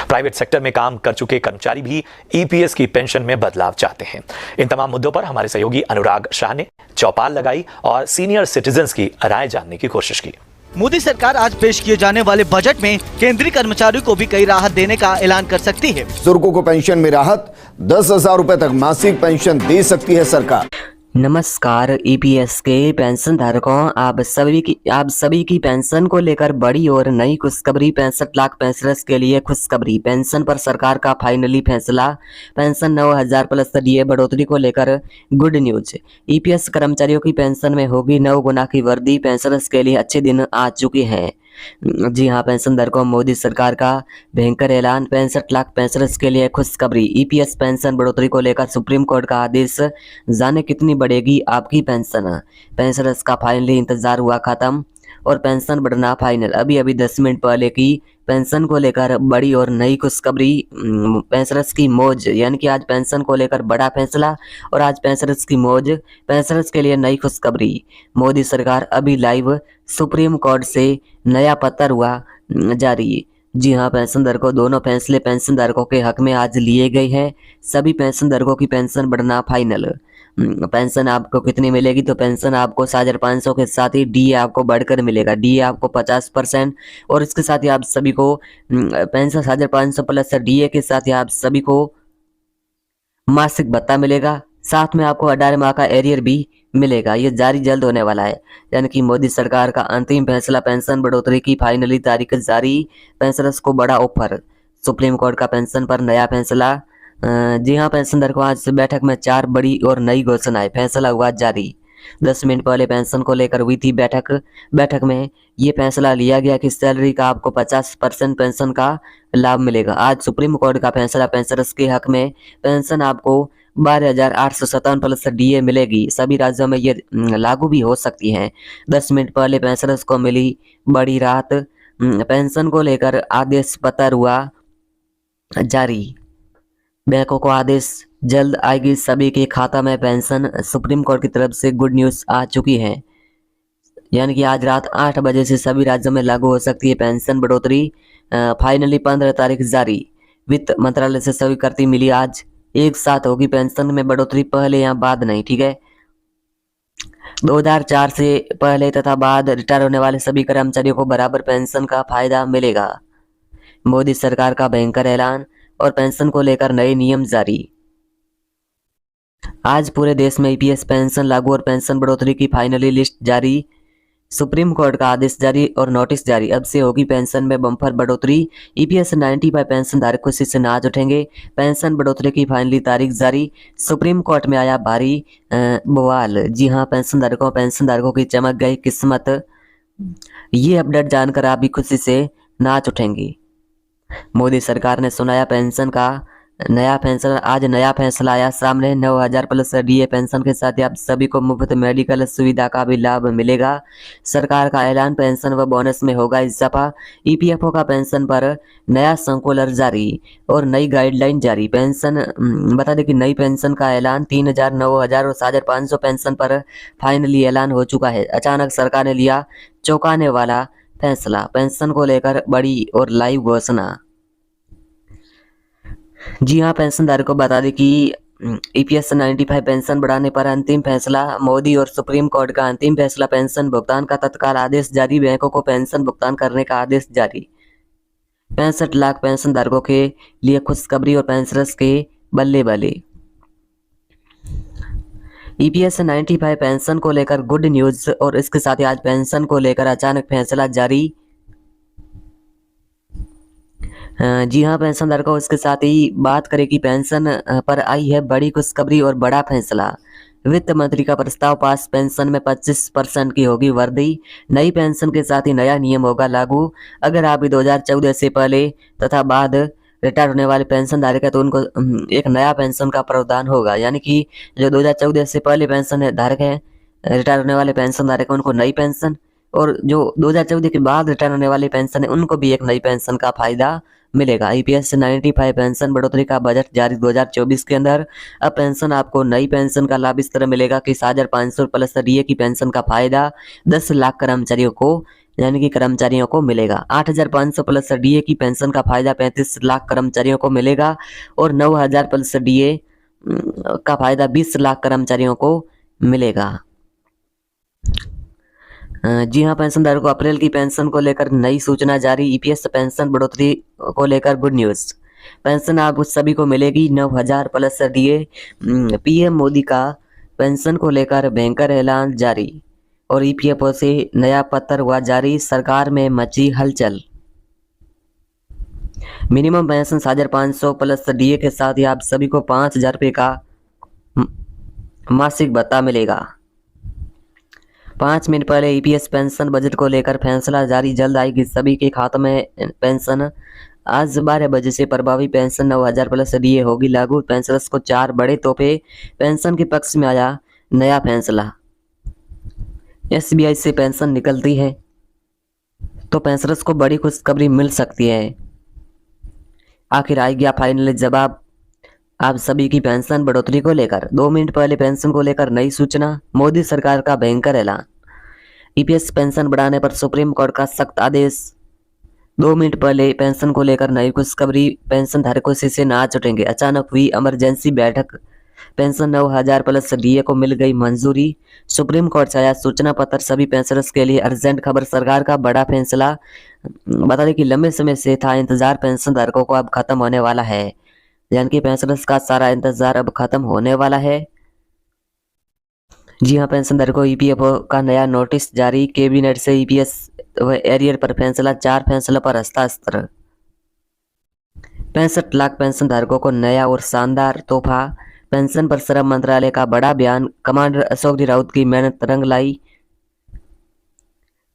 Private sector में काम कर चुके कर्मचारी भी ईपीएस की पेंशन में बदलाव चाहते हैं। इन तमाम मुद्दों पर हमारे सहयोगी अनुराग शाह ने चौपाल लगाई और सीनियर सिटीजन्स की राय जानने की कोशिश की। मोदी सरकार आज पेश किए जाने वाले बजट में केंद्रीय कर्मचारियों को भी कई राहत देने का ऐलान कर सकती है। बुजुर्गों को पेंशन में राहत, 10,000 रुपए तक मासिक पेंशन दे सकती है सरकार। नमस्कार ईपीएस के पेंशन धारकों, आप सभी की पेंशन को लेकर बड़ी और नई खुशखबरी। 65 लाख पेंशनर्स के लिए खुशखबरी। पेंशन पर सरकार का फाइनली फैसला। पेंशन 9,000 प्लस डीए बढ़ोतरी को लेकर गुड न्यूज। ईपीएस कर्मचारियों की पेंशन में होगी 9 गुना की वृद्धि। पेंशनर्स के लिए अच्छे दिन आ चुके हैं। जी हाँ, पेंशन धारकों, मोदी सरकार का भयंकर ऐलान। 65 लाख पेंशनर्स के लिए खुशखबरी। ईपीएस पेंशन बढ़ोतरी को लेकर सुप्रीम कोर्ट का आदेश। जाने कितनी बढ़ेगी आपकी पेंशन। पेंशनर्स का फाइनली इंतजार हुआ खत्म और पेंशन बढ़ना फाइनल। अभी 10 मिनट पहले की पेंशन को लेकर बड़ी और नई खुशखबरी। पेंशनर्स की मौज, यानी कि आज पेंशन को लेकर बड़ा फैसला और आज पेंशनर्स की मौज। पेंशनर्स के लिए नई खुशखबरी। मोदी सरकार अभी लाइव। सुप्रीम कोर्ट से नया पत्र हुआ जारी। जी हाँ, पेंशन धारकों, दोनों फैसले पेंशन धारकों के हक में आज लिए गए हैं। सभी पेंशन धारकों की पेंशन बढ़ना फाइनल। पेंशन आपको कितनी मिलेगी? तो पेंशन आपको 7,500 के साथ ही डीए आपको बढ़कर मिलेगा। डीए आपको 50% और इसके साथ ही आप सभी को पेंशन 7,500 प्लस डीए के साथ ही आप सभी को मासिक भत्ता मिलेगा। साथ में आपको 18 माह का एरियर भी मिलेगा। ये जारी जल्द होने वाला है। यानी कि मोदी सरकार का अंतिम फैसला। पेंशन बढ़ोतरी की फाइनली तारीख जारी। पेंशनर्स को बड़ा ऑफर। सुप्रीम कोर्ट का पेंशन पर नया फैसला। जी हाँ, पेंशन धारकों, आज से बैठक में 4 बड़ी और नई घोषणाएं। फैसला हुआ जारी। 10 मिनट पहले पेंशन को लेकर हुई थी बैठक में ये फैसला लिया गया कि सैलरी का आपको 50% पेंशन का लाभ मिलेगा। आज सुप्रीम कोर्ट का फैसला। पेंशनर्स के हक में पेंशन आपको 12,857 प्लस डीए मिलेगी। सभी राज्यों में ये लागू भी हो सकती हैं। 10 मिनट पहले पेंशनर्स को मिली बड़ी राहत। पेंशन को लेकर आदेश पत्र हुआ जारी। बैंकों को आदेश, जल्द आएगी सभी के खाता में पेंशन। सुप्रीम कोर्ट की तरफ से गुड न्यूज़ आ चुकी है। यानी कि आज रात 8 बजे से सभी राज्यों में लागू हो सकती है पेंशन बढ़ोतरी। फाइनली 15 तारीख जारी। वित्त मंत्रालय से स्वीकृति मिली आज। एक साथ होगी पेंशन में बढ़ोतरी, पहले या बाद नहीं, ठीक है। 2004 से पहले तथा बाद रिटायर होने वाले सभी कर्मचारियों को बराबर पेंशन का फायदा मिलेगा। मोदी सरकार का भयंकर ऐलान और पेंशन को लेकर नए नियम जारी। आज पूरे देश में ईपीएस पेंशन लागू और पेंशन बढ़ोतरी की फाइनली लिस्ट जारी। सुप्रीम कोर्ट का आदेश जारी और नोटिस जारी। अब से होगी पेंशन में बम्पर बढ़ोतरी। ईपीएस 95 पेंशन धारक खुशी से नाच उठेंगे। पेंशन बढ़ोतरी की फाइनली तारीख जारी। सुप्रीम कोर्ट में आया भारी बवाल। जी हाँ, पेंशन धारकों की चमक गई किस्मत। ये अपडेट जानकर आप भी खुशी से नाच उठेंगे। मोदी सरकार ने सुनाया पेंशन का नया फैसला। आज नया फैसला आया सामने। 9,000 प्लस डीए पेंशन के साथ ही आप सभी को मुफ्त मेडिकल सुविधा का भी लाभ मिलेगा। सरकार का ऐलान। पेंशन व बोनस में होगा इजाफा। ईपीएफओ का पेंशन पर नया सर्कुलर जारी और नई गाइडलाइन जारी। पेंशन बता दें कि नई पेंशन का ऐलान 3,000, 9,000 और 7,500 पेंशन पर फाइनली ऐलान हो चुका है। अचानक सरकार ने लिया चौंकाने वाला फैसला। पेंशन को लेकर बड़ी और लाइव घोषणा। जी हाँ, पेंशन धारकों को बता दें कि ईपीएस 95 पेंशन बढ़ाने पर अंतिम फैसला। मोदी और सुप्रीम कोर्ट का अंतिम फैसला। पेंशन भुगतान का तत्काल आदेश जारी। बैंकों को पेंशन भुगतान करने का आदेश जारी। 65 लाख पेंशन धारकों के लिए खुशखबरी और पेंशनर्स के बल्ले बल्ले। ईपीएस 95 पेंशन को लेकर गुड न्यूज और इसके साथ ही आज पेंशन को लेकर अचानक फैसला जारी। जी हाँ, पेंशन धारकों, इसके साथ ही बात करें कि पेंशन पर आई है बड़ी खुशखबरी और बड़ा फैसला। वित्त मंत्री का प्रस्ताव पास। पेंशन में 25% की होगी वृद्धि। नई पेंशन के साथ ही नया नियम होगा लागू। अगर आप 2014 से पहले तथा बाद रिटायर होने वाले पेंशन धारक है तो उनको एक नया पेंशन का प्रावधान होगा। यानी कि जो 2014 से पहले पेंशन धारक है, रिटायर होने वाले पेंशन धारक है, उनको नई पेंशन, और जो 2014 के बाद रिटायर होने वाले पेंशन है उनको भी एक नई पेंशन का फायदा मिलेगा। ईपीएस 95 पेंशन बढ़ोतरी का बजट जारी 2024 के अंदर। अब पेंशन आपको नई पेंशन का लाभ इस तरह मिलेगा कि 7,500 प्लस डीए की पेंशन का फायदा 10 लाख कर्मचारियों को यानी कि कर्मचारियों को मिलेगा। 8,500 प्लस डीए की पेंशन का फायदा 35 लाख कर्मचारियों को मिलेगा और 9,000 प्लस डीए का फायदा 20 लाख कर्मचारियों को मिलेगा। जी हाँ, पेंशनधारकों को अप्रैल की पेंशन को लेकर नई सूचना जारी। ईपीएस पेंशन बढ़ोतरी को लेकर गुड न्यूज। पेंशन आप सभी को मिलेगी 9,000 प्लस डीए। पीएम मोदी का पेंशन को लेकर बैंकर ऐलान जारी और ईपीएफओ से नया पत्र हुआ जारी। सरकार में मची हलचल। मिनिमम पेंशन 7,500 प्लस डीए के साथ ही आप सभी को 5,000 रुपये का मासिक भत्ता मिलेगा। 5 मिनट पहले ईपीएस पेंशन बजट को लेकर फैसला जारी। जल्द आएगी सभी के खातों में पेंशन। आज 12 बजे से प्रभावी पेंशन 9,000 प्लस डीए होगी लागू। पेंशनर्स को 4 बड़े तोहफे। पेंशन के पक्ष में आया नया फैसला। एसबीआई से पेंशन निकलती है तो पेंशनर्स को बड़ी खुशखबरी मिल सकती है। आखिर आई गया फाइनली जवाब आप सभी की पेंशन बढ़ोतरी को लेकर। 2 मिनट पहले पेंशन को लेकर नई सूचना। मोदी सरकार का भयंकर ऐलान। ईपीएस पेंशन बढ़ाने पर सुप्रीम कोर्ट का सख्त आदेश। 2 मिनट पहले पेंशन को लेकर नई खुशखबरी। पेंशन धारकों से नाच उठेंगे। अचानक हुई इमरजेंसी बैठक। पेंशन 9,000 प्लस डीए को मिल गई मंजूरी। सुप्रीम कोर्ट से आया सूचना पत्र। सभी पेंशनर्स के लिए अर्जेंट खबर। सरकार का बड़ा फैसला। बता दें कि लंबे समय से था इंतजार पेंशन धारकों को अब खत्म होने वाला है। यानी कि पेंशनर्स का सारा इंतजार अब खत्म होने वाला है। जी हाँ, पेंशन धारकों को ईपीएफओ का नया नोटिस जारी। कैबिनेट से ईपीएस व एरियर पर फैसला। 4 फैसलों पर हस्ताक्षर। 65 लाख पेंशन धारकों को नया और शानदार तोहफा। पेंशन पर श्रम मंत्रालय का बड़ा बयान। कमांडर अशोक राउत की मेहनत रंग लाई।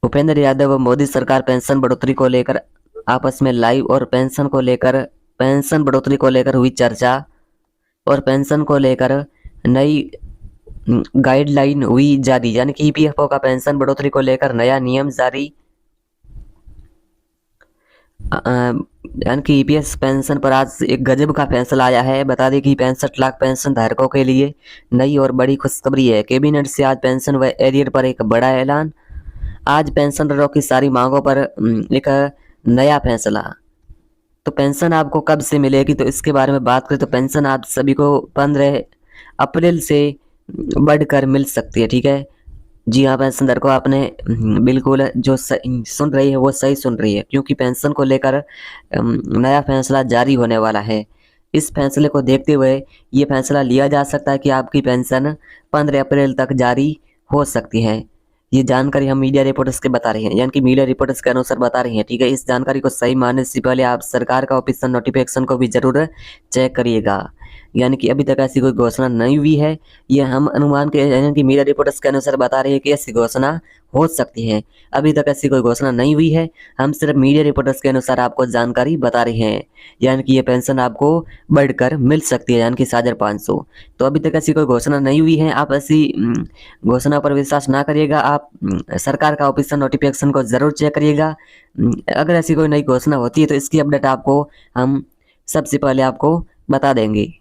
भूपेंद्र यादव व मोदी सरकार पेंशन बढ़ोतरी को लेकर आपस में लाइव और पेंशन बढ़ोतरी को लेकर हुई चर्चा और पेंशन को लेकर नई गाइडलाइन हुई जारी। यानी कि ईपीएफओ का पेंशन बढ़ोतरी को लेकर नया नियम जारी। यानी कि ईपीएस पेंशन पर आज एक गजब का फैसला आया है। बता दें कि 65 लाख पेंशन धारकों के लिए नई और बड़ी खुशखबरी है। कैबिनेट से आज पेंशन व एरियर पर एक बड़ा ऐलान। आज पेंशनरों की सारी मांगों पर एक नया फैसला। तो पेंशन आपको कब से मिलेगी, तो इसके बारे में बात करें तो पेंशन आप सभी को 15 अप्रैल से बढ़कर मिल सकती है। ठीक है जी हाँ, पेंशनधारक को आपने बिल्कुल जो सुन रही है वो सही सुन रही है, क्योंकि पेंशन को लेकर नया फैसला जारी होने वाला है। इस फैसले को देखते हुए ये फैसला लिया जा सकता है कि आपकी पेंशन 15 अप्रैल तक जारी हो सकती है। ये जानकारी हम मीडिया रिपोर्टर्स के बता रहे हैं, यानी कि मीडिया रिपोर्टर्स के अनुसार बता रहे हैं। ठीक है, इस जानकारी को सही मानने से पहले आप सरकार का ऑफिशियल नोटिफिकेशन को भी जरूर चेक करिएगा। यानी कि अभी तक ऐसी कोई घोषणा नहीं हुई है। ये हम अनुमान के यानी कि मीडिया रिपोर्टर्स के अनुसार बता रहे हैं कि ऐसी घोषणा हो सकती है। अभी तक ऐसी कोई घोषणा नहीं हुई है। हम सिर्फ मीडिया रिपोर्टर्स के अनुसार आपको जानकारी बता रहे हैं। यानी कि ये पेंशन आपको बढ़कर मिल सकती है, यानी कि 7,500। तो अभी तक ऐसी कोई घोषणा नहीं हुई है। आप ऐसी घोषणा पर विश्वास ना करिएगा। आप सरकार का ऑफिशियल नोटिफिकेशन को जरूर चेक करिएगा। अगर ऐसी कोई नई घोषणा होती है तो इसकी अपडेट आपको हम सबसे पहले आपको बता देंगे।